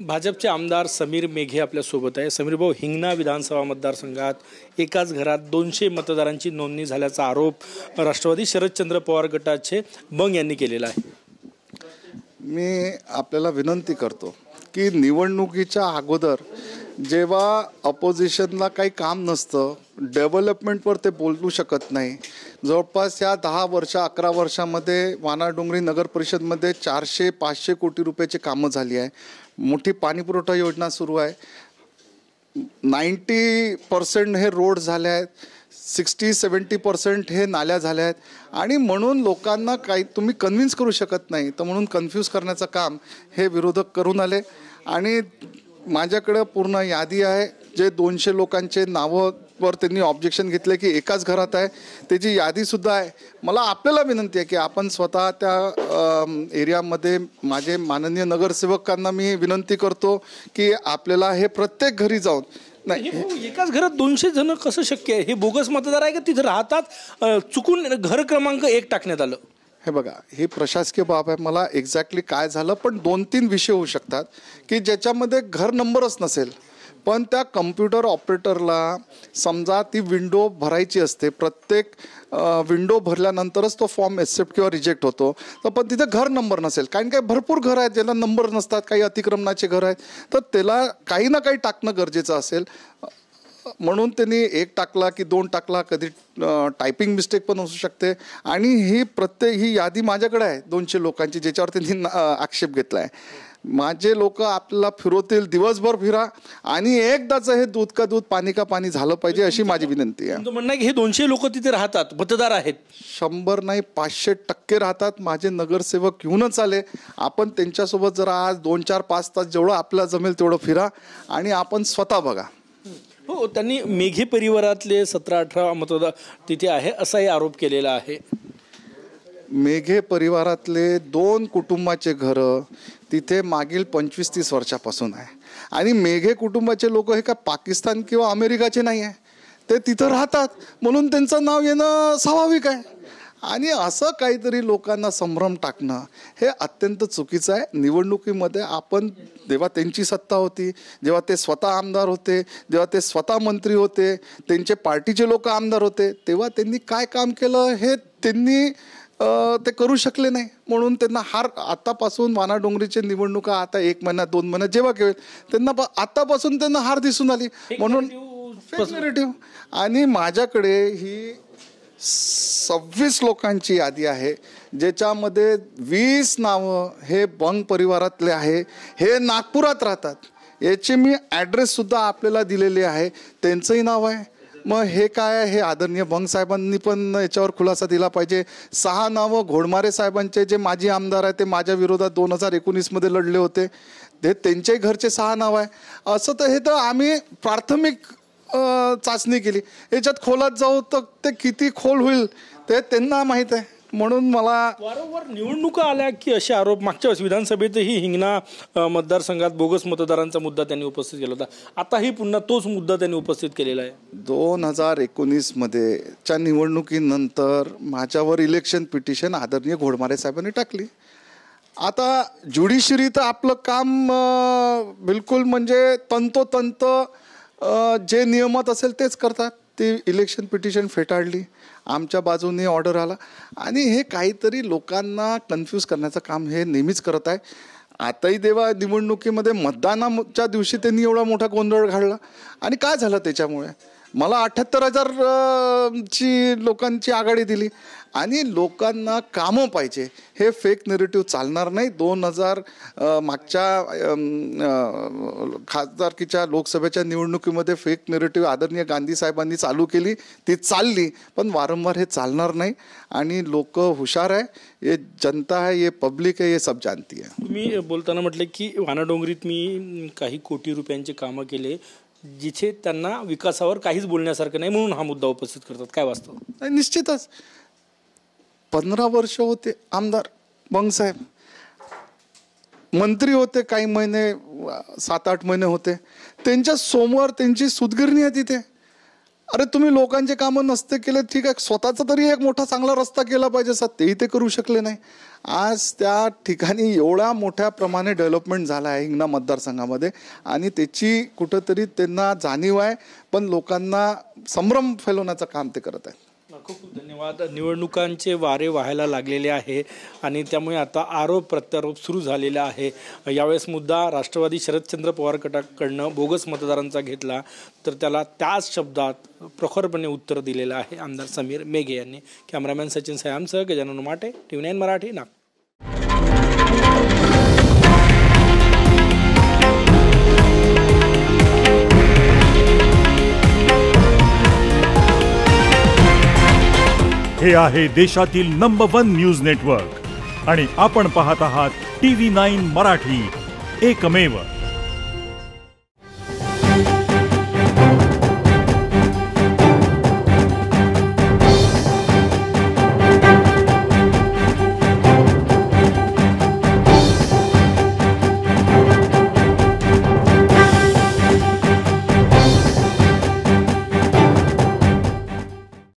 भाजपचे आमदार समीर मेघे आपल्यासोबत आहे. समीर भाऊ, हिंगणा विधानसभा मतदारसंघात एकाच घरात 200 मतदारांची नोंदणी झाल्याचा आरोप राष्ट्रवादी शरदचंद्र पवार गटाचे बंग यांनी केलेला आहे. मी आपल्याला विनंती करतो की निवडणुकीच्या अगोदर जेव्हा अपोजिशनला काही काम नसतं, डेव्हलपमेंटवर ते बोलू शकत नाही. जवळपास या 10 वर्ष 11 वर्षामध्ये वानाडोंगरी नगर परिषदमध्ये 400-500 कोटी रुपयाची कामं झाली आहे. मोठी पाणीपुरवठा योजना सुरू आहे. 90% हे रोड झाले आहेत, 60-70% हे नाल्या झाल्या आहेत. आणि म्हणून लोकांना काही तुम्ही कन्व्हिन्स करू शकत नाही, तर म्हणून कन्फ्यूज करण्याचं काम हे विरोधक करून आले. आणि माझ्याकडे पूर्ण यादी आहे, जे 200 लोकांचे नावावर त्यांनी ऑब्जेक्शन घेतले की एकाच घरात आहे, त्याची यादीसुद्धा आहे. मला आपल्याला विनंती आहे की आपण स्वतः त्या एरियामध्ये माझे माननीय नगरसेवकांना मी विनंती करतो की आपल्याला हे प्रत्येक घरी जाऊन नाही, एकाच घरात 200 जण कसं शक्य आहे? हे बोगस मतदार आहे का तिथे राहतात? चुकून घर क्रमांक 1 टाकण्यात आलं. हे बघा, ही प्रशासकीय बाब आहे. मला एक्झॅक्टली काय झालं, पण 2-3 विषय होऊ शकतात की ज्याच्यामध्ये घर नंबरच नसेल, पण त्या कम्प्युटर ऑपरेटरला समजा ती विंडो भरायची असते. प्रत्येक विंडो भरल्यानंतरच तो फॉर्म एक्सेप्ट किंवा रिजेक्ट होतो. तर पण तिथे घर नंबर नसेल, कारण काही भरपूर घर आहेत ज्याला नंबर नसतात, काही अतिक्रमणाचे घर आहेत, तर त्याला काही ना काही टाकणं गरजेचं असेल. म्हणून त्यांनी 1 टाकला की 2 टाकला, कधी टायपिंग मिस्टेक पण असू शकते. आणि ही यादी माझ्याकडे आहे 200 लोकांची, ज्याच्यावर त्यांनी आक्षेप घेतला आहे. माझे लोक आपल्याला फिरवतील, दिवसभर फिरा, आणि एकदाचं हे दूध का दूध पाणी का पाणी झालं पाहिजे, अशी माझी विनंती आहे. तुमचं म्हणणं आहे की हे 200 लोक तिथे राहतात, मतदार आहेत? 100 नाही 500% राहतात. माझे नगरसेवक येऊनच आले. आपण त्यांच्यासोबत जरा आज 2-4-5 तास जेवढं आपल्याला जमेल तेवढं फिरा आणि आपण स्वतः बघा. हो, त्यांनी मेघे परिवारातले 17-18 मतदार तिथे आहे असाही आरोप केलेला आहे. मेघे परिवारातले 2 कुटुंबाचे घरं तिथे मागील 25-30 वर्षापासून आहे. आणि मेघे कुटुंबाचे लोक हे का पाकिस्तान किंवा अमेरिकाचे नाही आहे, ते तिथं राहतात, म्हणून त्यांचं नाव येणं स्वाभाविक आहे. आणि असं काहीतरी लोकांना संभ्रम टाकणं हे अत्यंत चुकीचं आहे. निवडणुकीमध्ये आपण जेव्हा त्यांची सत्ता होती, जेव्हा ते स्वतः आमदार होते, जेव्हा ते स्वतः मंत्री होते, त्यांचे पार्टीचे लोक आमदार होते, तेव्हा त्यांनी काय काम केलं हे त्यांनी ते करू शकले नाही. म्हणून त्यांना हार आतापासून वानाडोंगरीचे निवडणुका आता 1 महिना 2 महिना जेव्हा केलं त्यांना आतापासून त्यांना हार दिसून आली. म्हणून फेक नॅरेटिव्ह. आणि माझ्याकडे ही 26 लोकांची यादी आहे, ज्याच्यामध्ये 20 नावं हे बंग परिवारातले आहे, हे नागपुरात राहतात. याचे मी ॲड्रेससुद्धा आपल्याला दिलेले आहे, त्यांचंही नाव आहे. मग हे काय आहे, हे आदरणीय बंग साहेबांनी पण याच्यावर खुलासा दिला पाहिजे. 6 नावं घोडमारे साहेबांचे, जे माजी आमदार आहे, ते माझ्या विरोधात 2019मध्ये लढले होते, ते त्यांच्याही घरचे 6 नाव आहे. असं तर हे तर आम्ही प्राथमिक चाचणी केली. याच्यात खोलात जाऊ तर ते किती खोल होईल ते त्यांना माहीत आहे. म्हणून मला वारंवार निवडणुका आल्या की असे आरोप, मागच्या वेळेस विधानसभेतही हिंगणा मतदारसंघात बोगस मतदारांचा मुद्दा त्यांनी उपस्थित केला होता. आताही पुन्हा तोच मुद्दा त्यांनी उपस्थित केलेला आहे. 2019मध्ये च्या निवडणुकीनंतर माझ्यावर इलेक्शन पिटिशन आदरणीय घोडमारे साहेबांनी टाकली. आता ज्युडिशरी तर आपलं काम बिलकुल म्हणजे तंतोतंत जे नियमात असेल तेच करतात. ती इलेक्शन पिटिशन फेटाळली, आमच्या बाजूने ऑर्डर आला. आणि हे काहीतरी लोकांना कन्फ्यूज करण्याचं काम हे नेहमीच करत आहे. आताही देवा निवडणुकीमध्ये मतदानाच्या दिवशी त्यांनी एवढा मोठा गोंधळ घालला. आणि काय झालं त्याच्यामुळे, मला 78,000 ची लोकांची आघाडी दिली. आणि लोकांना कामं पाहिजे, हे फेक नेरेटिव्ह चालणार नाही. 2000 मागच्या खासदारकीच्या लोकसभेच्या निवडणुकीमध्ये फेक नेरेटिव्ह आदरणीय गांधी साहेबांनी चालू केली, ती चालली, पण वारंवार हे चालणार नाही. आणि लोक हुशार आहे, ये जनता आहे, ये पब्लिक आहे, ये सब जानती है. तुम्ही बोलताना म्हटलं की वानाडोंगरीत मी काही कोटी रुपयांचे कामं केले, जिथे त्यांना विकासावर काहीच बोलण्यासारखं नाही, म्हणून हा मुद्दा उपस्थित करतात. काय वास्तव? निश्चितच 15 वर्ष होते आमदार बंगसाहेब, मंत्री होते काही महिने, 7-8 महिने होते. त्यांच्या समोर त्यांची सुदगिरणी आहे तिथे. अरे तुम्ही लोकांचे कामं नसते केले, ठीक आहे, स्वतःचा तरी एक मोठा चांगला रस्ता केला पाहिजे, तेही ते करू शकले नाही. आज त्या ठिकाणी एवढ्या मोठ्या प्रमाणे डेव्हलपमेंट झालं आहे हिंगणा मतदारसंघामध्ये आणि त्याची कुठंतरी त्यांना जाणीव आहे, पण लोकांना संभ्रम फैलवण्याचं काम ते करत आहेत. खूप खूप धन्यवाद. निवडणुकांचे वारे व्हायला लागलेले आहे आणि त्यामुळे आता आरोप प्रत्यारोप सुरू झालेले आहे. यावेळेस मुद्दा राष्ट्रवादी शरदचंद्र पवार गटाकडनं बोगस मतदारांचा घेतला तर त्याला त्याच शब्दात प्रखरपणे उत्तर दिलेलं आहे आमदार समीर मेघे यांनी. कॅमेरामॅन सचिन सयामसह गजानन माटे, TV9 मराठी, नागपूर. हे आहे देशातील नंबर 1 न्यूज नेटवर्क आणि आपण पाहत आहात TV9 मराठी, एकमेव.